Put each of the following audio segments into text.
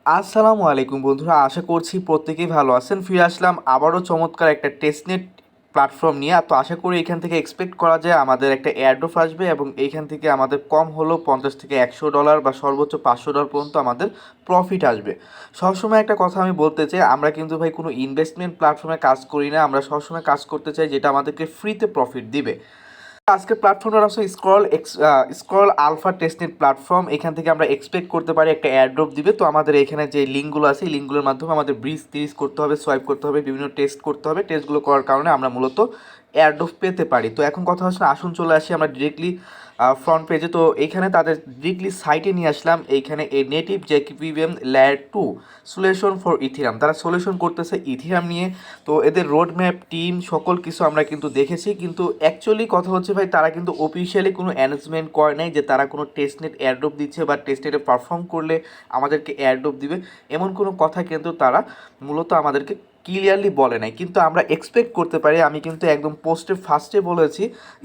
আসসালামু আলাইকুম বন্ধুরা, আশা করছি প্রত্যেকেই ভালো আছেন। ফিরে আসলাম আবারও চমৎকার একটা টেস্টনেট প্ল্যাটফর্ম নিয়ে। তো আশা করি এখান থেকে এক্সপেক্ট করা যায় আমাদের একটা এয়ারড্রপ আসবে এবং এইখান থেকে আমাদের কম হলেও $50 থেকে $100 বা সর্বোচ্চ $500 পর্যন্ত আমাদের প্রফিট আসবে। সবসময় একটা কথা আমি বলতে চাই, আমরা কিন্তু ভাই কোনো ইনভেস্টমেন্ট প্ল্যাটফর্মে কাজ করি না, আমরা সবসময় কাজ করতে চাই যেটা আমাদেরকে ফ্রিতে প্রফিট দিবে। আজকের প্ল্যাটফর্মটা হচ্ছে স্ক্রল আলফা টেস্টনেট প্ল্যাটফর্ম। এখান থেকে আমরা এক্সপেক্ট করতে পারি একটা এয়ারড্রপ দিবে। তো আমাদের এখানে যে লিঙ্কগুলো আছে এই লিঙ্কগুলোর মাধ্যমে আমাদের ব্রিজ তিরিজ করতে হবে, সোয়াইপ করতে হবে, বিভিন্ন টেস্ট করতে হবে। টেস্টগুলো করার কারণে আমরা মূলত এয়ারড্রপ পেতে পারি। তো এখন কথা হচ্ছে, আসুন চলে আসি আমরা ডিরেক্টলি ফ্রন্ট পেজে। তো এইখানে তাদের ডিরেক্টলি সাইটে নিয়ে আসলাম। এইখানে এই native zkEVM layer 2 solution for Ethereum, তারা সলিউশন করতেছে ইথিরাম নিয়ে। তো এদের রোড ম্যাপ, টিম, সকল কিছু আমরা কিন্তু দেখেছি, কিন্তু অ্যাকচুয়ালি কথা হচ্ছে ভাই, তারা কিন্তু অফিসিয়ালি কোনো অ্যানাউন্সমেন্ট করে নাই যে তারা কোনো টেস্টনেট এয়ারড্রপ দিচ্ছে বা টেস্টনেটে পারফর্ম করলে আমাদেরকে এয়ারড্রপ দিবে। এমন কোনো কথা কিন্তু তারা মূলত আমাদেরকে ক্লিয়ারলি বলে নাই, কিন্তু আমরা এক্সপেক্ট করতে পারি। আমি কিন্তু একদম পোস্টে ফার্স্টে বলেছি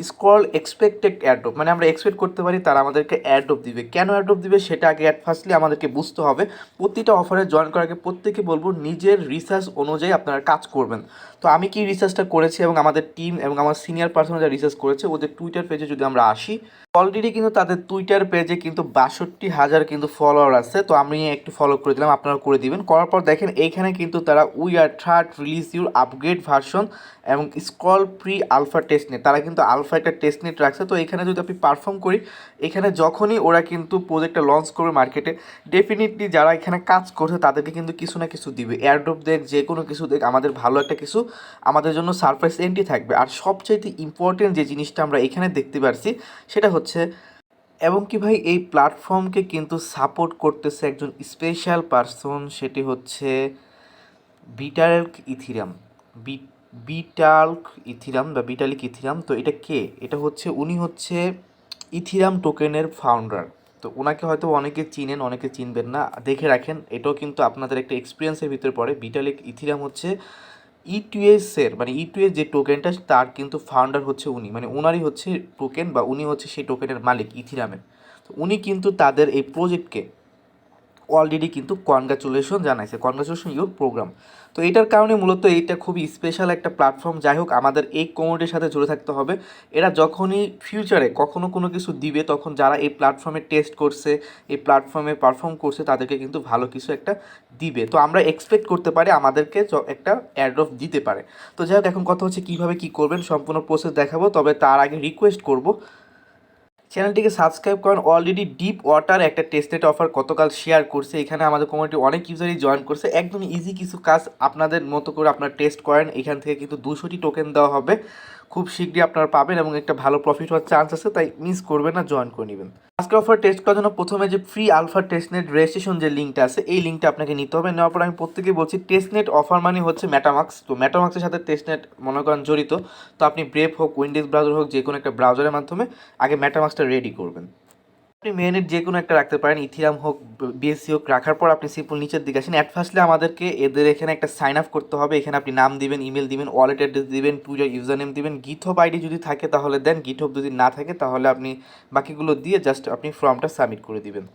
স্ক্রল এক্সপেক্টেড এয়ারড্রপ, মানে আমরা এক্সপেক্ট করতে পারি তারা আমাদেরকে এয়ারড্রপ দিবে। কেন এয়ারড্রপ দিবে সেটা আগে ফার্স্টলি আমাদেরকে বুঝতে হবে। প্রতিটা অফারে জয়েন করার আগে প্রত্যেকে বলবো নিজের রিসার্চ অনুযায়ী আপনারা কাজ করবেন। তো আমি কি রিসার্চটা করেছি এবং আমাদের টিম এবং আমার সিনিয়র পার্সন যা রিসার্চ করেছে, ওদের টুইটার পেজে যদি আমরা আসি, অলরেডি কিন্তু তাদের টুইটার পেজে কিন্তু 62,000 কিন্তু ফলোয়ার আছে। তো আমি একটু ফলো করে দিলাম, আপনারা করে দিবেন। করার পর দেখেন এইখানে কিন্তু তারা we are third release your upgrade version এবং স্ক্রল প্রি আলফা টেস্টনেট, তারা কিন্তু আলফা একটা টেস্টনেট রাখছে। তো এখানে যদি আপনি পারফর্ম করি, এখানে যখনই ওরা কিন্তু প্রজেক্টটা লঞ্চ করবে মার্কেটে, ডেফিনেটলি যারা এখানে কাজ করছে তাদেরকে কিন্তু কিছু না কিছু দিবে। এয়ারড্রপ দেখ, যে কোনো কিছু দেখ, আমাদের ভালো একটা কিছু আমাদের জন্য সারপ্রাইজ এন্ট্রি থাকবে। আর সবচাইতে ইম্পর্টেন্ট যে জিনিসটা আমরা এখানে দেখতে পারছি সেটা হচ্ছে, এবং কি ভাই, এই প্ল্যাটফর্মকে কিন্তু সাপোর্ট করতেছে একজন স্পেশাল পারসন, সেটি হচ্ছে বিটাল্ক ইথিরাম। বি বিটাল্ক ইথিরাম বা বিটালিক ইথিরাম। তো এটা কে? এটা হচ্ছে, উনি হচ্ছে ইথিরাম টোকেনের ফাউন্ডার। তো ওনাকে হয়তো অনেকে চিনেন, অনেকে চিনবেন না, দেখে রাখেন, এটাও কিন্তু আপনাদের একটা এক্সপিরিয়েন্সের ভিতরে পড়ে। বিটালিক ইথিরাম হচ্ছে ইটুএসের, মানে ইটুএস যে টোকেনটা, তার কিন্তু ফাউন্ডার হচ্ছে উনি, মানে ওনারই হচ্ছে টোকেন, বা উনি হচ্ছে সেই টোকেনের মালিক ইথিরামের। তো উনি কিন্তু তাদের এই প্রজেক্টকে অলরেডি কিন্তু কনগ্রাচুলেশন জানাইছে, কনগ্রাচুলেশন ইউর প্রোগ্রাম। তো এটার কারণে মূলত এইটা খুবই স্পেশাল একটা প্ল্যাটফর্ম। যাই হোক, আমাদের এই কমিউনিটির সাথে জুড়ে থাকতে হবে। এরা যখনই ফিউচারে কখনো কোনো কিছু দিবে, তখন যারা এই প্ল্যাটফর্মে টেস্ট করছে, এই প্ল্যাটফর্মে পারফর্ম করছে, তাদেরকে কিন্তু ভালো কিছু একটা দিবে। তো আমরা এক্সপেক্ট করতে পারি আমাদেরকে একটা এয়ারড্রপ দিতে পারে। তো যাই হোক, এখন কথা হচ্ছে কীভাবে কী করবেন, সম্পূর্ণ প্রসেস দেখাবো। তবে তার আগে রিকোয়েস্ট করব, চ্যানেলটিকে সাবস্ক্রাইব করেন। অলরেডি ডিপ ওয়াটার একটা টেস্টনেট অফার গতকাল শেয়ার করছে, এখানে আমাদের কমিউনিটি অনেক ইউজারই জয়েন করছে। একদম ইজি কিছু কাজ, আপনাদের মতো করে আপনারা টেস্ট করেন। এখান থেকে কিন্তু 200টি টোকেন দেওয়া হবে, খুব শীঘ্রই আপনারা পাবেন এবং একটা ভালো প্রফিট হওয়ার চান্স আছে, তাই মিস করবেন না, জয়েন করে নেবেন। আজকের অফার টেস্ট করার জন্য প্রথমে যে ফ্রি আলফা টেস্টনেট রেজিস্ট্রেশন যে লিঙ্কটা আছে, এই লিঙ্কটা আপনাকে নিতে হবে। নেওয়ার পর আমি প্রত্যেকেই বলছি, টেস্টনেট অফার মানে হচ্ছে মেটামাক্স। তো মেটামাক্সের সাথে টেস্টনেট মনে করেন জড়িত। তো আপনি ব্রেভ হোক, উইন্ডোজ ব্রাউজার হোক, যে কোনো একটা ব্রাউজারের মাধ্যমে আগে মেটামাক্সটা রেডি করবেন। আপনি মেইনের যে কোনো একটা রাখতে পারেন, ইথিরাম হোক, বিএসসি হোক। রাখার পর আপনি সিম্পল নিচের দিকে আসেন। অ্যাট ফার্স্টলি আমাদেরকে এদের এখানে একটা সাইন আপ করতে হবে। এখানে আপনি নাম দিবেন, ইমেল দিবেন, ওয়ালেট অ্যাড্রেস দিবেন, টুইটার ইউজার নেম দিবেন, গিটহব আইডি যদি থাকে তাহলে দেন, গিটহব যদি না থাকে তাহলে আপনি বাকিগুলো দিয়ে জাস্ট আপনি ফর্মটা সাবমিট করে দিবেন।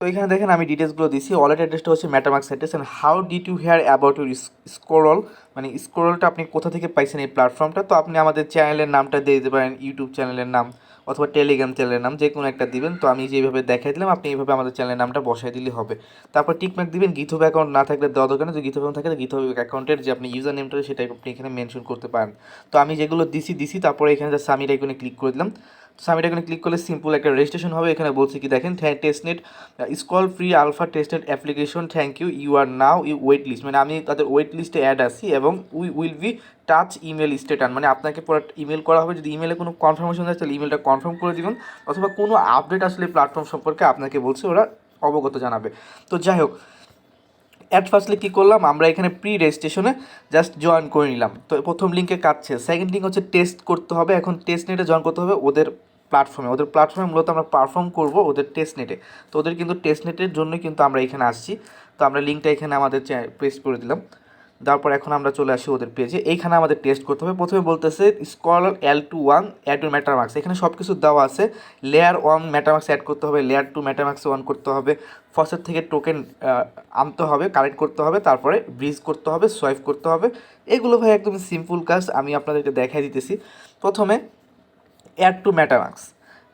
তো এখানে দেখেন আমি ডিটেলসগুলো দিচ্ছি। ওয়ালেট অ্যাড্রেসটা হচ্ছে MetaMask address. And how did you hear about your scroll, মানে স্ক্রলটা আপনি কোথা থেকে পাইছেন এই প্ল্যাটফর্মটা। তো আপনি আমাদের চ্যানেলের নামটা দিয়ে দিতে পারেন, ইউটিউব চ্যানেলের নাম অথবা টেলিগ্রাম চ্যানেলের নাম, যে কোনো একটা দিবেন। তো আমি যেভাবে দেখাই দিলাম, আপনি এইভাবে আমাদের চ্যানেলের নামটা বসাই দিলে হবে। তারপর টিকমার্ক দিবেন। গিথহব অ্যাকাউন্ট না থাকলে দেওয়া দরকার নেই, যদি গিথহব থাকে তো গিথহব অ্যাকাউন্টের যে আপনি ইউজার নেমটা সেটা আপনি এখানে মেনশন করতে পারেন। তো আমি যেগুলো দিছি তারপরে এখানে যা সাবমিট আইকনে ক্লিক করে দিলাম। সাবমিট আইকনে ক্লিক করলে সিম্পল একটা রেজিস্ট্রেশন হবে। এখানে বলছি কি দেখেন, testnet Scroll free alpha tested application, thank you, you are now you wait list, মানে আমি তাদের ওয়েট লিস্টে অ্যাড আছি। এবং we will be touch email স্টেটান, মানে আপনাকে পরে ইমেল করা হবে। যদি ইমেলে কোনো কনফার্মেশন থাকে তাহলে ইমেলটা কনফার্ম করে দিবেন, অথবা কোনো আপডেট আসলে প্ল্যাটফর্ম সম্পর্কে আপনাকে বলছে, ওরা অবগত জানাবে। তো যাই হোক, অ্যাট ফার্স্টলি কী করলাম, আমরা এখানে প্রি রেজিস্ট্রেশনে জাস্ট জয়েন করে নিলাম। তো প্রথম লিঙ্কে কাটছে। সেকেন্ড লিঙ্ক হচ্ছে টেস্ট করতে হবে। এখন টেস্ট নেটে জয়েন করতে হবে ওদের প্ল্যাটফর্মে মূলত আমরা পারফর্ম করব ওদের টেস্ট নেটে। তো ওদের কিন্তু টেস্ট নেটের জন্যই কিন্তু আমরা এখানে আসছি। তো আমরা লিঙ্কটা এখানে আমাদের পেস্ট করে দিলাম। তারপর এখন আমরা চলে আসি ওদের পেজে। এইখানে আমাদের টেস্ট করতে হবে। প্রথমে বলতেছে scroll L21 add to MetaMask, এখানে সব কিছু দেওয়া আছে। লেয়ার 1 মেটামাক্স অ্যাড করতে হবে, লেয়ার 2 মেটামাক্সে অন করতে হবে, ফসেট থেকে টোকেন আনতে হবে, কালেক্ট করতে হবে, তারপরে ব্রিজ করতে হবে, সোয়াইপ করতে হবে। এগুলো ভাই একদম সিম্পল কাজ, আমি আপনাদেরকে দেখাই দিতেছি। প্রথমে add to MetaMask,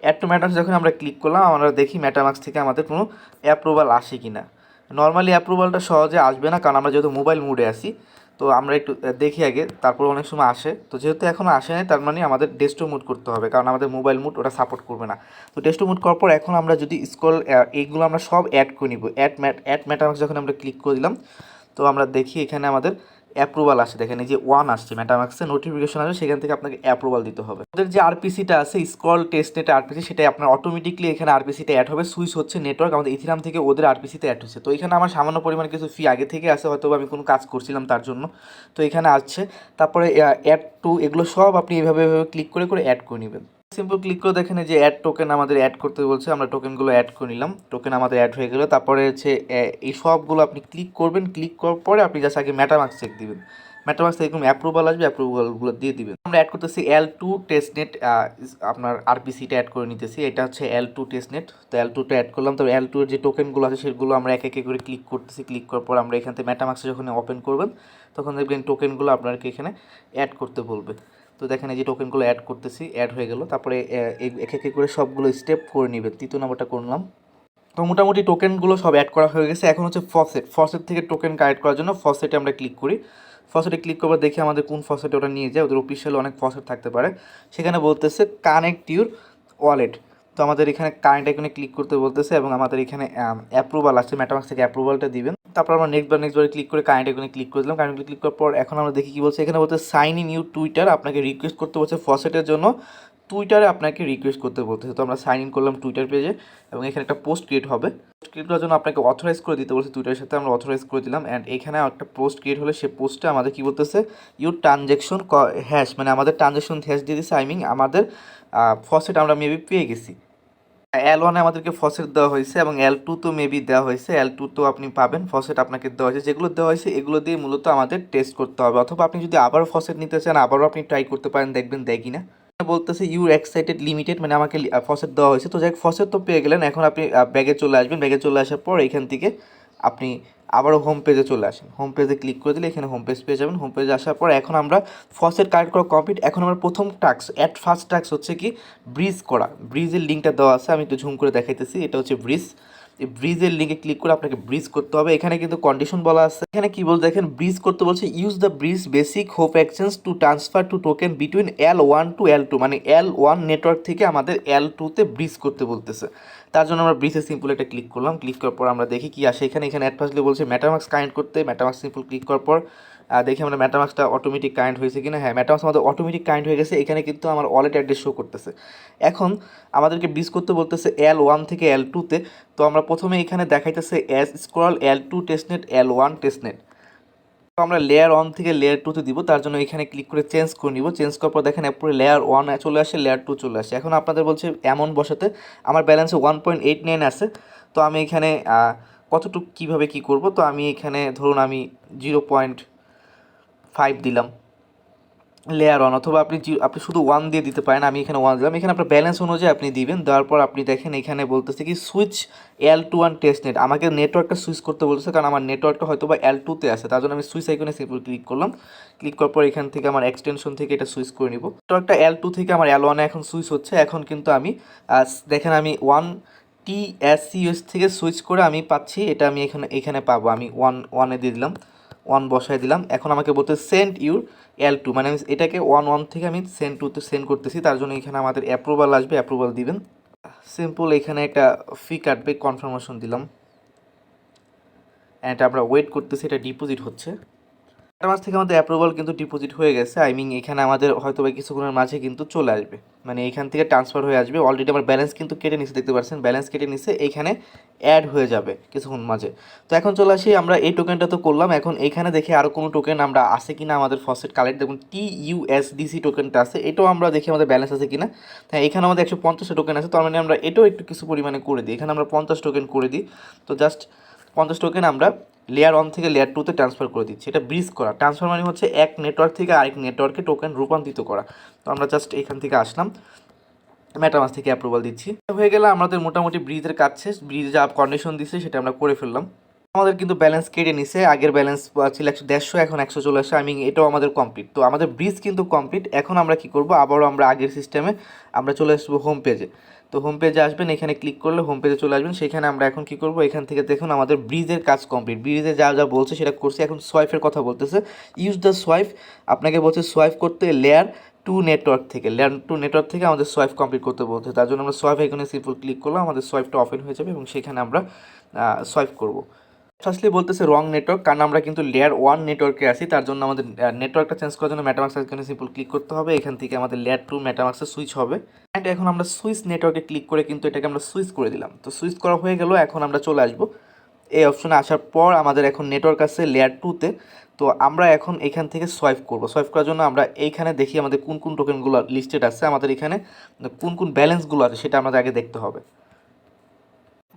add to MetaMask যখন আমরা ক্লিক করলাম, আমরা দেখি মেটামাক্স থেকে আমাদের কোনো অ্যাপ্রুভাল আসে কি না। নর্মালি অ্যাপ্রুভালটা সহজে আসবে না, কারণ আমরা যেহেতু মোবাইল মোডে আছি। তো আমরা একটু দেখি আগে, তারপর অনেক সময় আসে। তো যেহেতু এখনও আসে নাই, তার মানে আমাদের ডেস্কটপ মুড করতে হবে, কারণ আমাদের মোবাইল মুড ওটা সাপোর্ট করবে না। তো ডেস্কটপ মুড করার পর এখন আমরা যদি স্ক্রল, এইগুলো আমরা সব অ্যাড করে নিব। অ্যাড মেটামাক্স যখন আমরা ক্লিক করে দিলাম, তো আমরা দেখি এখানে আমাদের অ্যাপ্রুভাল আসে। দেখেন এই যে 1 আসছে, মেটামাক্সে নোটিফিকেশন আসবে, সেখান থেকে আপনাকে অ্যাপ্রুভাল দিতে হবে। ওদের যে আরপিসিটা আছে স্ক্রল টেস্টনেট আরপিসি, সেটা আপনার অটোমেটিকলি এখানে আরপিসিটা অ্যাড হবে। সুইচ হচ্ছে নেটওয়ার্ক, আমাদের ইথিরাম থেকে ওদের আরপিসিতে অ্যাড হচ্ছে। তো এখানে আমার সামান্য পরিমাণে কিছু ফি আগে থেকে আছে, হয়তো আমি কোনো কাজ করছিলাম তার জন্য। তো এখানে আসছে। তারপরে অ্যাড টু, এগুলো সব আপনি এভাবে ক্লিক করে করে অ্যাড করে নেবেন। সিম্পল ক্লিক করে দেখেন যে অ্যাড টোকেন আমাদের অ্যাড করতে বলছে, আমরা টোকেনগুলো অ্যাড করে নিলাম, টোকেন আমাদের অ্যাড হয়ে গেলো। তারপরে হচ্ছে এই সবগুলো আপনি ক্লিক করবেন, ক্লিক করার পরে আপনি জাস্ট আগে মেটামাক্স চেক দিবেন। মেটামাক্স এরকম অ্যাপ্রুভাল আসবে, অ্যাপ্রুভালগুলো দিয়ে দিবেন। আমরা অ্যাড করতেছি L2 টেস্টনেট, আপনার আরপিসিটা অ্যাড করে নিতেছি। এটা হচ্ছে L2 টেস্টনেট। তো L2টা অ্যাড করলাম। তো L2 এর যে টোকেনগুলো আছে সেগুলো আমরা এক এক করে ক্লিক করতেছি। ক্লিক করার পর আমরা এখান থেকে মেটামাক্সে যখন ওপেন করবেন, তখন দেখবেন টোকেনগুলো আপনাকে এখানে অ্যাড করতে বলবে। তো দেখেন এই যে টোকেনগুলো অ্যাড করতেছি, অ্যাড হয়ে গেল। তারপরে এক এক করে সবগুলো স্টেপ করে নেবেন। তৃতীয় নম্বরটা করলাম। তো মোটামুটি টোকেনগুলো সব অ্যাড করা হয়ে গেছে। এখন হচ্ছে ফসেট থেকে টোকেন কালেক্ট করার জন্য ফসেটে আমরা ক্লিক করি। ফসেটে ক্লিক করবার দেখি আমাদের কোন ফসেটে ওটা নিয়ে যায়। ওদের অফিসিয়াল অনেক ফসেট থাকতে পারে। সেখানে বলতেছে কানেক্ট ইউর ওয়ালেট। তো আমাদের এখানে কারেন্ট আইকনে ক্লিক করতে বলতেছে, এবং আমাদের এখানে অ্যাপ্রুভাল আসছে, মেটামাক্স থেকে অ্যাপ্রুভালটা দিবেন। তারপর আমরা নেক্সটবারে ক্লিক করে কারেন্ট আইকনে ক্লিক করে দিলাম। কারেন্ট ক্লিক করার পর এখন আমরা দেখি কী বলছে। এখানে বলতে সাইন ইন ইউ টুইটার, আপনাকে রিকোয়েস্ট করতে বলছে ফসেটের জন্য। টুইটারে আপনাকে রিকোয়েস্ট করতে বলতেছে। তো আমরা সাইন ইন করলাম টুইটার পেজে, এবং এখানে একটা পোস্ট ক্রিয়েট হবে। পোস্ট ক্রিয়েট করার জন্য আপনাকে অথরাইজ করে দিতে বলছে টুইটারের সাথে, আমরা অথরাইজ করে দিলাম। অ্যান্ড এখানে একটা পোস্ট ক্রিয়েট হলে সে পোস্টে আমাদের কী বলতেছে, ইউর ট্রানজ্যাকশন হ্যাশ, মানে আমাদের ট্রানজ্যাকশন হ্যাশ দিয়ে দিচ্ছে। আমাদের ফসেট আমরা মেবি পেয়ে গেছি। L1 আমাদেরকে ফসেট দেওয়া হয়েছে, এবং L2 তো মেবি দেওয়া হয়েছে। L2 তো আপনি পাবেন, ফসেট আপনাকে দেওয়া হয়েছে। যেগুলো দেওয়া হয়েছে এগুলো দিয়ে মূলত আমাদের টেস্ট করতে হবে, অথবা আপনি যদি আবারও ফসেট নিতে চান আবারও আপনি ট্রাই করতে পারেন, দেখবেন দেয় কিনা। বলতেছে ইউ এক্সাইটেড লিমিটেড, মানে আমাকে ফসেট দেওয়া হয়েছে। তো যাই ফসেট তো পেয়ে গেলেন, এখন আপনি ব্যাগে চলে আসবেন। ব্যাগে চলে আসার পর এখান থেকে আপনি আবারও হোম পেজে চলে আসেন। হোম পেজে ক্লিক করে দিলে এখানে হোম পেজ পেয়ে যাবেন। হোম পেজে আসার পর এখন আমরা ফসেট কালেক্ট করা কমপ্লিট। এখন আমার প্রথম টাস্ক, ফার্স্ট টাস্ক হচ্ছে কি ব্রিজ করা। ব্রিজের লিঙ্কটা দেওয়া আছে, আমি একটু ঝুম করে দেখাইতেছি। এটা হচ্ছে ব্রিজ। এই ব্রিজের লিঙ্কে ক্লিক করে আপনাকে ব্রিজ করতে হবে। এখানে কিন্তু কন্ডিশন বলা আছে। এখানে কি বলছে দেখেন, ব্রিজ করতে বলছে use the bridge basic hop exchange to transfer to token between L1 to L2, মানে L1 নেটওয়ার্ক থেকে আমাদের L2-তে ব্রিজ করতে বলতেছে। তার জন্য আমরা ব্রিজে সিম্পল একটা ক্লিক করলাম। ক্লিক করার পর আমরা দেখি কি আসে। এখানে অ্যাড ফার্স্টলি বলছে মেটামাক্স কানেক্ট করতে। মেটামাক্স সিম্পল ক্লিক করার পর দেখি আমরা মেটামাক্সটা অটোমেটিক কানেক্ট হয়েছে কিনা। হ্যাঁ, মেটামাক্স আমাদের অটোমেটিক কানেক্ট হয়ে গেছে। এখানে কিন্তু আমার ওয়ালেট অ্যাড্রেস শো করতেছে। এখন আমাদেরকে ব্রিজ করতে বলতেছে L1 থেকে L2-তে। তো আমরা প্রথমে এখানে দেখাইতেছে scroll L2 testnet, L1 testnet. তো আমরা লেয়ার 1 থেকে লেয়ার 2-তে দিব। তার জন্য এখানে ক্লিক করে চেঞ্জ করে নিব। চেঞ্জ করার পর দেখেন পুরো লেয়ার 1 চলে আসে, লেয়ার 2 চলে আসে। এখন আপনাদের বলছে অ্যামাউন্ট বসাতে। আমার ব্যালেন্সে 1.89 আছে। তো আমি এখানে কতটুকু কীভাবে কী করব, তো আমি এখানে ধরুন আমি 0.5 দিলাম লেয়ার 1, অথবা আপনি শুধু 1 দিয়ে দিতে পারেন। আমি এখানে 1 দিলাম। এখানে আপনার ব্যালেন্স অনুযায়ী আপনি দিবেন। দেওয়ার পর আপনি দেখেন এখানে বলতেছে কি সুইচ L21 টেস্টনেট। আমাকে নেটওয়ার্কটা সুইচ করতে বলতেছে, কারণ আমার নেটওয়ার্কটা হয়তো বা L2-তে আছে। তার জন্য আমি সুইচ আইকনে সিম্পল ক্লিক করলাম। ক্লিক করার পর এখান থেকে আমার এক্সটেনশন থেকে এটা সুইচ করে নিব। নেটওয়ার্কটা L2 থেকে আমার L1-এ এখন সুইচ হচ্ছে। এখন কিন্তু আমি দেখেন আমি 1TSCUS থেকে সুইচ করে আমি পাচ্ছি, এটা আমি এখানে পাবো। আমি 1 দিয়ে দিলাম, 1 বসায় দিলাম। এখন আমাকে বলতে সেন্ড ইউর L2, মানে আমি এটাকে 1 থেকে আমি সেন্ড 2-তে সেন্ড করতেছি। তার জন্য এখানে আমাদের অ্যাপ্রুভাল আসবে, অ্যাপ্রুভাল দিবেন। সিম্পল এখানে একটা ফি কাটবে, কনফার্মেশন দিলাম। অ্যান্ড আমরা ওয়েট করতেছি, এটা ডিপোজিট হচ্ছে। একটা মাস থেকে আমাদের অ্যাপ্রুভাল কিন্তু ডিপোজিট হয়ে গেছে। এখানে আমাদের হয়তো বা কিছুক্ষণের মাঝে কিন্তু চলে আসবে, মানে এখান থেকে ট্রান্সফার হয়ে আসবে। অলরেডি আমার ব্যালেন্স কিন্তু কেটে নিচ্ছে, দেখতে পাচ্ছেন ব্যালেন্স কেটে নিচ্ছে। এইখানে অ্যাড হয়ে যাবে কিছুক্ষণ মাঝে। তো এখন চলে আসি, আমরা এই টোকেনটা তো করলাম। এখন এইখানে দেখে আরও কোনো টোকেন আমরা আছে কিনা আমাদের ফসেট কালেক্ট। দেখুন TUSDC টোকেনটা আছে, এটাও আমরা দেখি আমাদের ব্যালেন্স আছে কিনা। হ্যাঁ, এখানে আমাদের 150 টোকেন আছে। তার মানে আমরা এটাও একটু কিছু পরিমাণে করে দিই। এখানে আমরা 50 টোকেন করে দিই। তো জাস্ট 50 টোকেন আমরা লেয়ার 1 থেকে লেয়ার 2-তে ট্রান্সফার করে দিচ্ছি। এটা ব্রিজ করা। ট্রান্সফার মানে হচ্ছে এক নেটওয়ার্ক থেকে আরেক নেটওয়ার্কে টোকেন রূপান্তরিত করা। তো আমরা জাস্ট এখান থেকে আসলাম, মেটামাস্ক থেকে অ্যাপ্রুভাল দিচ্ছি। হয়ে গেলে আমাদের মোটামুটি ব্রিজের কাজ শেষ। ব্রিজ যা কন্ডিশন দিচ্ছে সেটা আমরা করে ফেললাম। আমাদের কিন্তু ব্যালেন্স কেটে নিছে, আগের ব্যালেন্স ছিল 150, এখন 100 চলে আসে। এটাও আমাদের কমপ্লিট। তো আমাদের ব্রিজ কিন্তু কমপ্লিট। এখন আমরা কি করব, আবারও আমরা আগের সিস্টেমে আমরা চলে আসবো হোম পেজে। তো হোম পেজে আসবেন, এখানে ক্লিক করলে হোম পেজে চলে আসবেন। সেখানে আমরা এখন কি করব, এখান থেকে দেখুন আমাদের ব্রিজের কাজ কমপ্লিট। ব্রিজে যা যা বলছে সেটা করছি। এখন সোয়াইপের কথা বলতেছে, ইউজ দ্য সোয়াইপ। আপনাকে বলছে সোয়াইপ করতে লেয়ার 2 নেটওয়ার্ক থেকে, লেয়ার 2 নেটওয়ার্ক থেকে আমাদের সোয়াইপ কমপ্লিট করতে বলছে। তার জন্য আমরা সোয়াইপ আইকনে সিম্পল ক্লিক করলাম, আমাদের সোয়াইপটা ওপেন হয়ে যাবে এবং সেখানে আমরা সোয়াইপ করব। ফার্স্টলি বলতেছে রং নেটওয়ার্ক, কারণ আমরা কিন্তু লেয়ার 1 নেটওয়ার্কে আছি। তার জন্য আমাদের নেটওয়ার্কটা চেঞ্জ করার জন্য মেটামাস্ক আইকনে সিম্পল ক্লিক করতে হবে। এখান থেকে আমাদের লেয়ার 2 মেটামাস্কে সুইচ হবে। অ্যান্ড এখন আমরা সুইচ নেটওয়ার্কে ক্লিক করে কিন্তু এটাকে আমরা সুইচ করে দিলাম। তো সুইচ করা হয়ে গেল। এখন আমরা চলে আসবো এই অপশনে। আসার পর আমাদের এখন নেটওয়ার্ক আছে লেয়ার 2-তে। তো আমরা এখন এখান থেকে সোয়াইপ করব। সোয়াইপ করার জন্য আমরা এইখানে দেখি আমাদের কোন কোন টোকেনগুলো লিস্টেড আছে, আমাদের এখানে কোন কোন ব্যালেন্সগুলো আছে সেটা আমাদের আগে দেখতে হবে।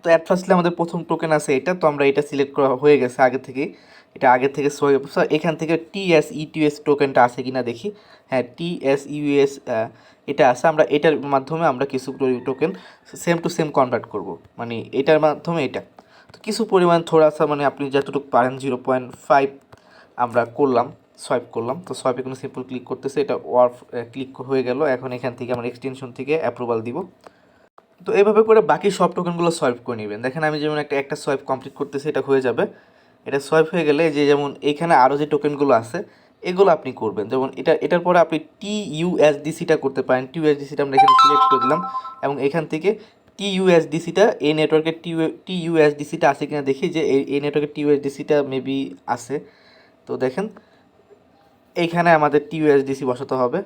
তো অ্যাট ফার্স্টলি আমাদের প্রথম টোকেন আছে এটা। তো আমরা এটা সিলেক্ট করা হয়ে গেছে আগে থেকেই, এটা আগে থেকে এখান থেকে TSETUS টোকেনটা আছে কিনা দেখি। হ্যাঁ, TSUS এটা আছে। আমরা এটার মাধ্যমে আমরা কিছু token same to same convert করব, মানে এটার মাধ্যমে এটা। তো কিছু পরিমাণ থোড়াসা, মানে আপনি যতটুকু পারেন 0.5 আমরা করলাম, সোয়াইপ করলাম। তো সোয়াইপে কোনো সিম্পল ক্লিক করতেছে, এটা ওয়ার্ক ক্লিক হয়ে গেল। এখন এখান থেকে আমরা এক্সটেনশন থেকে অ্যাপ্রুভাল দিব। তো এইভাবে করে বাকি সব টোকেনগুলো সলভ করে নেবেন। দেখেন আমি যেমন একটা সোয়াইপ কমপ্লিট করতেছি, এটা হয়ে যাবে। এটা সোয়াইপ হয়ে গেলে যে যেমন এইখানে আরও যে টোকেনগুলো আছে এগুলো আপনি করবেন। যেমন এটার পরে আপনি TUSDCটা করতে পারেন। TUSDCটা আমরা এখানে সিলেক্ট করে দিলাম এবং এখান থেকে TUSDCটা এই নেটওয়ার্কের TUSDCটা আছে কিনা দেখি, যে এই নেটওয়ার্কের TUSDCটা মেবি আছে। তো দেখেন এইখানে আমাদের TUSDC বসাতে হবে।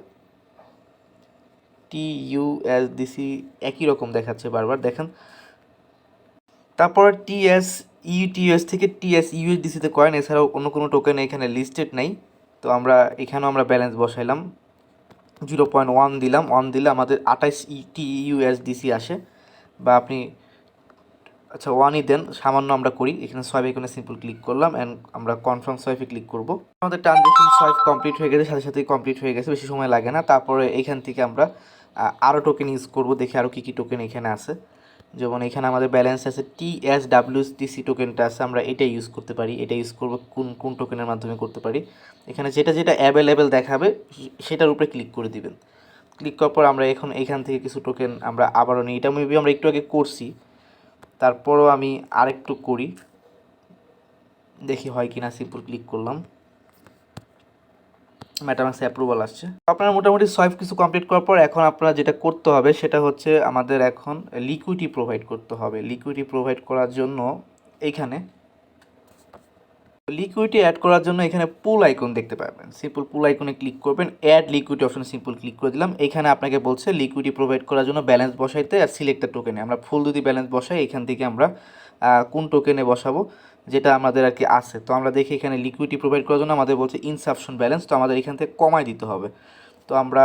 TUSDC একই রকম দেখাচ্ছে বারবার, দেখেন। তারপর TSETUS থেকে TSUSDCতে কয়েন, এছাড়াও অন্য কোনো টোকেন এখানে লিস্টেড নেই। তো আমরা এখানেও আমরা ব্যালেন্স বসাইলাম, 0.1 দিলাম। 1 দিলে আমাদের 28 TUSDC আসে। বা আপনি আচ্ছা 1ই দেন, সামান্য আমরা করি। এখানে সোয়াইপ এখানে সিম্পল ক্লিক করলাম অ্যান্ড আমরা কনফার্ম সোয়াইপে ক্লিক করব। আমাদের ট্রানজ্যাকশন সোয়াইপ কমপ্লিট হয়ে গেছে, সাথে সাথেই কমপ্লিট হয়ে গেছে, বেশি সময় লাগে না। তারপরে এখান থেকে আমরা আরও টোকেন ইউজ করব, দেখি আরও কী কী টোকেন এখানে আছে। যেমন এখানে আমাদের ব্যালেন্স আছে TSWTC টোকেনটা আছে, আমরা এটা ইউজ করতে পারি। এটা ইউজ করব কোন কোন টোকেনের মাধ্যমে করতে পারি, এখানে যেটা যেটা অ্যাভেলেবেল দেখাবে সেটার উপরে ক্লিক করে দিবেন। ক্লিক করার পর আমরা এখন এখান থেকে কিছু টোকেন আমরা আবারও নিই। এটা মেবি আমরা একটু আগে করছি, তারপরও আমি আরেকটু করি, দেখি হয় কিনা। সিম্পল ক্লিক করলাম, মেটামাস্ক অ্যাপ্রুভাল আসছে। আপনারা মোটামুটি সোয়াইপ কিছু কমপ্লিট করার পর এখন আপনারা যেটা করতে হবে সেটা হচ্ছে আমাদের এখন লিকুইডিটি প্রোভাইড করতে হবে। লিকুইডিটি প্রোভাইড করার জন্য এইখানে লিকুইডিটি অ্যাড করার জন্য এখানে পুল আইকন দেখতে পাবেন। সিম্পল পুল আইকনে ক্লিক করবেন, অ্যাড লিকুইডিটি অপশনে সিম্পল ক্লিক করে দিলাম। এখানে আপনাকে বলছে লিকুইডিটি প্রোভাইড করার জন্য ব্যালেন্স বসাইতে আর সিলেক্টেড টোকেনে। আমরা ফুল যদি ব্যালেন্স বসাই, এখান থেকে আমরা কোন টোকেনে বসাবো যেটা আমাদের আর কি আছে। তো আমরা দেখি এখানে লিকুইডিটি প্রোভাইড করার জন্য আমাদের বলছে ইনসাফিশিয়েন্ট ব্যালেন্স, তো আমাদের এখান থেকে কমায় দিতে হবে। তো আমরা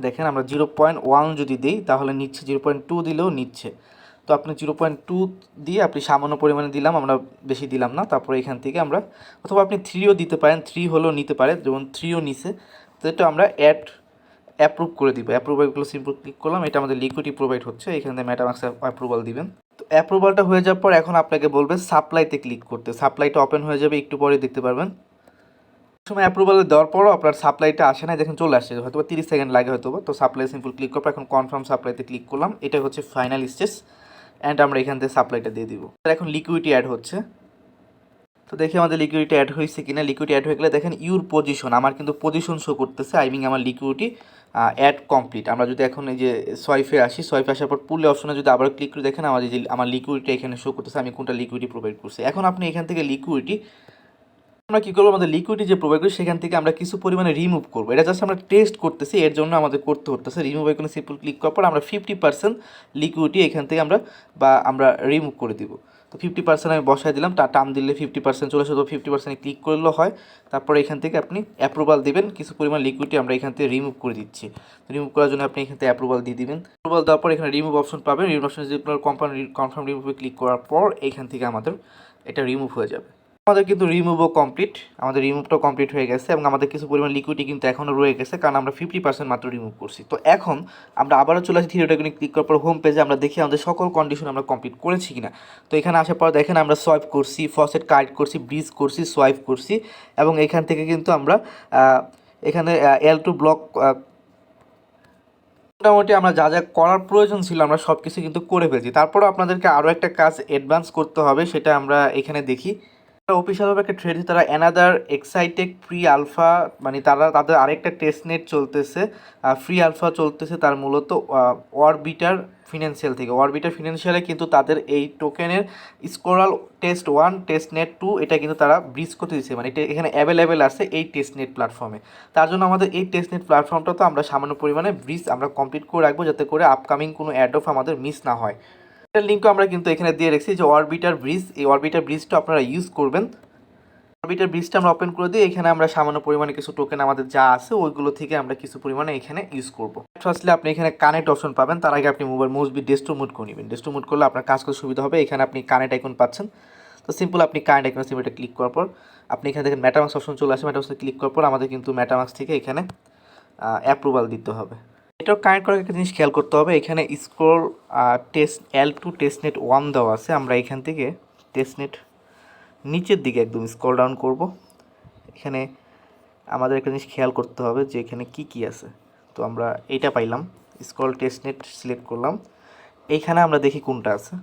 দেখেন আমরা 0.1 যদি দিই তাহলে নিচ্ছে, 0.2 দিলেও নিচ্ছে। তো আপনি 0.2 দিয়ে আপনি সামান্য পরিমাণে দিলাম, আমরা বেশি দিলাম না। তারপরে এখান থেকে আমরা, অথবা আপনি 3ও দিতে পারেন, 3 হলেও নিতে পারে, যেমন 3ও নিছে। তো এটা আমরা অ্যাপ্রুভ করে দিব। অ্যাপ্রুভালগুলো সিম্পল ক্লিক করলাম, এটা আমাদের লিকুইডিটি প্রোভাইড হচ্ছে। এখান থেকে মেটামাস্ক অ্যাপ্রুভাল দিবেন। তো অ্যাপ্রুভালটা হয়ে যাওয়ার পর এখন আপনাকে বলবে সাপ্লাইতে ক্লিক করতে। সাপ্লাইটা ওপেন হয়ে যাবে, একটু পরে দেখতে পারবেন। সময় অ্যাপ্রুভাল দেওয়ার পরও আপনার সাপ্লাইটা আসে না, দেখুন চলে আসছে, হয়তো 30 সেকেন্ড লাগে হয়তো। তো সাপ্লাই সিম্পল ক্লিক করার পর এখন কনফার্ম সাপ্লাইতে ক্লিক করলাম। এটা হচ্ছে ফাইনাল স্টেজ অ্যান্ড আমরা এখান থেকে সাপ্লাইটা দিয়ে দিব। এখন লিকুইডিটি অ্যাড হচ্ছে। তো দেখি আমাদের লিকুইডিটি অ্যাড হয়েছে কিনা। লিকুইডিটি অ্যাড হয়ে গেলে দেখেন ইউর পজিশন, আমার কিন্তু পজিশন শো করতেছে, আমার লিকুইডিটি অ্যাড কমপ্লিট। আমরা যদি এখন এই যে সোয়াইপে আসি, সোয়াইপে আসার পর পুলে অপশনে যদি আবার ক্লিক করে দেখেন আমাদের যে আমার লিকুইডিটি এখানে শো করতেছে, আমি কোনটা লিকুইডিটি প্রোভাইড করছি। এখন আপনি এখান থেকে লিকুইডিটি আমরা কী করবো, আমাদের লিকুইডিটি যে প্রোভাইড করি সেখান থেকে আমরা কিছু পরিমাণে রিমুভ করবো। এটা জাস্ট আমরা টেস্ট করতেছি, এর জন্য আমাদের করতে হতেছে। রিমুভ আইকনে সিম্পল ক্লিক করার পর আমরা 50% লিকুইডিটি এখান থেকে আমরা রিমুভ করে দিব। তো 50% আমি বসাই দিলাম, টার্ম দিলে 50% চলে আসে, তো 50% ক্লিক করলেও হয়। তারপরে এখান থেকে আপনি অ্যাপ্রুভাল দিবেন, কিছু পরিমাণ লিকুইডিটি আমরা এখান থেকে রিমুভ করে দিচ্ছি। রিমুভ করার জন্য আপনি এখান থেকে অ্যাপ্রুভাল দিয়ে দিবেন। অ্যাপ্রুভাল দেওয়ার পর এখানে রিমুভ অপশন পাবেন। রিমুভ অপশন যদি আপনার কনফার্ম রিমুভে ক্লিক করার পর এইখান থেকে আমাদের এটা রিমুভ হয়ে যাবে। আমাদের কিন্তু রিমুভও কমপ্লিট, আমাদের রিমুভটাও কমপ্লিট হয়ে গেছে এবং আমাদের কিছু পরিমাণ লিকুইডিটি কিন্তু এখনও রয়ে গেছে, কারণ আমরা 50% মাত্র রিমুভ করছি। তো এখন আমরা আবারও চলে আসি থ্রি ডট আইকনে ক্লিক করার পর হোম পেজে, আমরা দেখি আমাদের সকল কন্ডিশন আমরা কমপ্লিট করেছি কিনা। তো এখানে আসার পর দেখেন আমরা সোয়াইপ করছি, ফসেট কার্ড করছি, ব্রিজ করছি, সোয়াইপ করছি এবং এখান থেকে কিন্তু আমরা এখানে L2 ব্লক মোটামুটি আমরা যা যা করার প্রয়োজন ছিল আমরা সব কিছু কিন্তু করে ফেলছি। তারপরও আপনাদেরকে আরও একটা কাজ অ্যাডভান্স করতে হবে, সেটা আমরা এখানে দেখি। অফিসিয়ালভাবে একটা ট্রেড, তারা অ্যানাদার এক্সাইটেক ফ্রি আলফা, মানে তাদের আরেকটা টেস্টনেট চলতেছে, ফ্রি আলফা চলতেছে তার মূলত অরবিটার ফিনান্সিয়াল থেকে। অরবিটার ফিনান্সিয়ালে কিন্তু তাদের এই টোকেনের স্কোরাল টেস্ট 1 টেস্টনেট 2 এটা কিন্তু তারা ব্রিজ করতে দিচ্ছে, মানে এটা এখানে অ্যাভেলেবেল আছে এই টেস্টনেট প্ল্যাটফর্মে। তার জন্য আমাদের এই টেস্টনেট প্ল্যাটফর্মটা তো আমরা সামান্য পরিমাণে ব্রিজ আমরা কমপ্লিট করে রাখবো, যাতে করে আপকামিং কোনো অ্যাড্রপ আমাদের মিস না হয়। এটার লিঙ্কও আমরা কিন্তু এখানে দিয়ে রেখেছি, যে অরবিটার ব্রিজ, এই অরবিটার ব্রিজটা আপনারা ইউজ করবেন। অরবিটার ব্রিজটা আমরা ওপেন করে দিই, এখানে আমরা সামান্য পরিমাণে কিছু টোকেন আমাদের যা আছে ওইগুলো থেকে আমরা কিছু পরিমাণে এখানে ইউজ করবো। ফার্স্টলি আপনি এখানে কানেক্ট অপশন পাবেন, তার আগে আপনি মোবাইল মোস্টবি ডেস্কটপ মুড করে নেবেন। ডেস্কটপ মুড করলে আপনার কাজ করতে সুবিধা হবে। এখানে আপনি কানেক্ট আইকন পাচ্ছেন, তো সিম্পল আপনি কানেক্ট আইকন সিম্পল ক্লিক করার পর আপনি এখানে দেখেন মেটামাক্স অপশন চলে আসে। মেটামাক্সে ক্লিক করার পর আমাদের কিন্তু মেটামাক্স থেকে এখানে অ্যাপ্রুভাল দিতে হবে। এটাও কানেক্ট করার একটা জিনিস খেয়াল করতে হবে, এখানে স্ক্রল টেস্ট L2 টেস্টনেট 1 দেওয়া আছে। আমরা এখান থেকে টেস্টনেট নিচের দিকে একদম স্ক্রল ডাউন করব। এখানে আমাদের একটা জিনিস খেয়াল করতে হবে যে এখানে কি কি আছে। তো আমরা এইটা পাইলাম, স্ক্রল টেস্টনেট সিলেক্ট করলাম, এইখানে আমরা দেখি কোনটা আছে,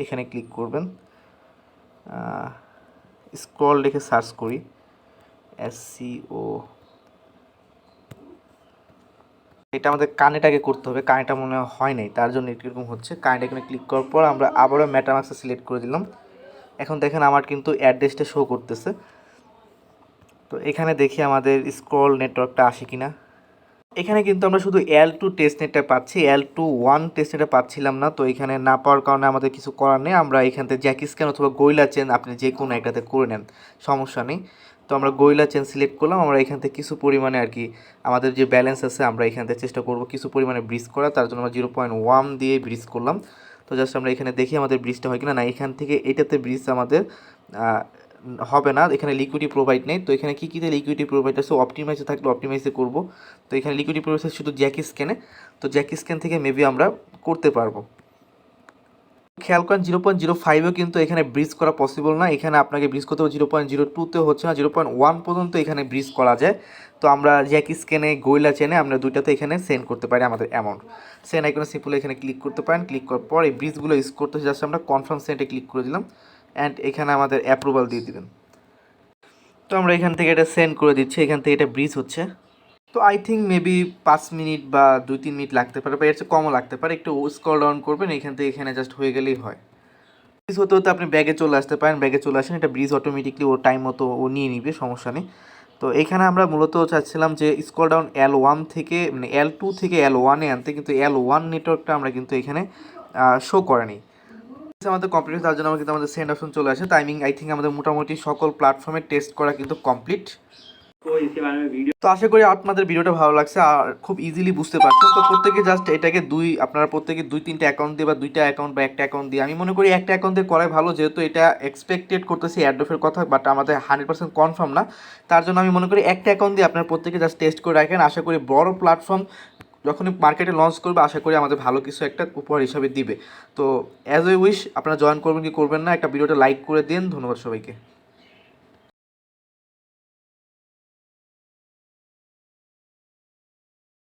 এখানে ক্লিক করবেন, স্ক্রল লিখে সার্চ করি, SCO, এটা আমাদের কানেক্ট আগে করতে হবে, কানেক্টটা মনে হয় নাই, তার জন্য এরকম হচ্ছে। কানেক্ট এখানে ক্লিক করার পর আমরা আবারও মেটামাক্সে সিলেক্ট করে দিলাম। এখন দেখেন আমার কিন্তু অ্যাড্রেসটা শো করতেছে। তো এখানে দেখি আমাদের স্ক্রল নেটওয়ার্কটা আসে কিনা। এখানে কিন্তু আমরা শুধু L2 টেস্টনেটটা পাচ্ছি, L2 1 টেস্টনেটটা পাচ্ছিলাম না। তো এখানে না পাওয়ার কারণে আমাদের কিছু করার নেই, আমরা এখান থেকে জ্যাকি স্ক্যান অথবা গরিলা চেন আপনি যে কোনো একটাতে করে নেন, সমস্যা নেই। তো আমরা গরিলা চেন সিলেক্ট করলাম। আমরা এখান থেকে কিছু পরিমাণে আর কি আমাদের যে ব্যালেন্স আছে আমরা এখান থেকে চেষ্টা করব কিছু পরিমাণে ব্রিজ করা, তার জন্য আমরা 0.1 দিয়ে ব্রিজ করলাম। তো জাস্ট আমরা এখানে দেখি আমাদের ব্রিজটা হয় কিনা। না, এখান থেকে এটাতে ব্রিজ আমাদের হবে না, এখানে লিকুইডিটি প্রোভাইড নেই। তো এখানে কী কীতে লিকুইডিটি প্রোভাইড আছে, অপটিমাইজে থাকলে অপটিমাইজে করব। তো এখানে লিকুইডিটি প্রোভাইড আছে শুধু জ্যাকি স্ক্যানে, তো জ্যাকি স্ক্যান থেকে মেবি আমরা করতে পারবো। খেয়াল করেন 0.05ও কিন্তু এখানে ব্রিজ করা পসিবল না, এখানে আপনাকে ব্রিজ করতে হবে 0.02তেও হচ্ছে না, 0.1 পর্যন্ত এখানে ব্রিজ করা যায়। তো আমরা জ্যাকি স্ক্যানে গরিলা চেনে আমরা দুইটাতে এখানে সেন্ড করতে পারি আমাদের অ্যামাউন্ট। সেন্ড আইকনে সিম্পল এখানে ক্লিক করতে পারেন। ক্লিক করার পর এই ব্রিজগুলো ইউজ করতে জাস্ট আমরা কনফার্ম সেন্ডে ক্লিক করে দিলাম অ্যান্ড এখানে আমাদের অ্যাপ্রুভাল দিয়ে দিবেন। তো আমরা এখান থেকে এটা সেন্ড করে দিচ্ছি, এখান থেকে এটা ব্রিজ হচ্ছে। তো আই থিঙ্ক মেবি 5 মিনিট বা 2-3 মিনিট লাগতে পারে, বা এর চেয়ে কমও লাগতে পারে। একটু স্ক্রল ডাউন করবেন, এখান থেকে এখানে জাস্ট হয়ে গেলেই হয়। ব্রিজ হতে হতে আপনি ব্যাগে চলে আসতে পারেন, ব্যাগে চলে আসেন, এটা ব্রিজ অটোমেটিকলি ওর টাইম মতো ও নিয়ে নিবে, সমস্যা নেই। তো এখানে আমরা মূলত চাচ্ছিলাম যে স্ক্রল ডাউন L1 থেকে মানে L2 থেকে L1-এ আনতে, কিন্তু L1 নেটওয়ার্কটা আমরা কিন্তু এখানে শো করেনি। আমাদের কমপ্লিট, তার জন্য আমরা কিন্তু আমাদের সেন্ড অপশন চলে আসে। টাইমিং আই থিঙ্ক আমাদের মোটামুটি সকল প্ল্যাটফর্মে টেস্ট করা কিন্তু কমপ্লিট। তো আশা করি আপনাদের ভিডিওটা ভালো লাগছে আর খুব ইজিলি বুঝতে পারছেন। তো প্রত্যেকে জাস্ট এটাকে আপনারা প্রত্যেকে 2-3টা অ্যাকাউন্ট দিয়ে বা 2টা অ্যাকাউন্ট বা একটা অ্যাকাউন্ট দিয়ে, আমি মনে করি একটা অ্যাকাউন্ট দিয়ে করাই ভালো, যেহেতু এটা এক্সপেক্টেড করতেছি অ্যাড্রপের কথা, বাট আমাদের 100% কনফার্ম না। তার জন্য আমি মনে করি একটা অ্যাকাউন্ট দিয়ে আপনারা প্রত্যেকে জাস্ট টেস্ট করে রাখেন। আশা করি বড় প্ল্যাটফর্ম যখনই মার্কেটে লঞ্চ করবে আশা করি আমাদের ভালো কিছু একটা উপহার হিসাবে দিবে। তো অ্যাজ এ উইশ আপনারা জয়েন করবেন কি করবেন না, একটা ভিডিওটা লাইক করে দিন। ধন্যবাদ সবাইকে।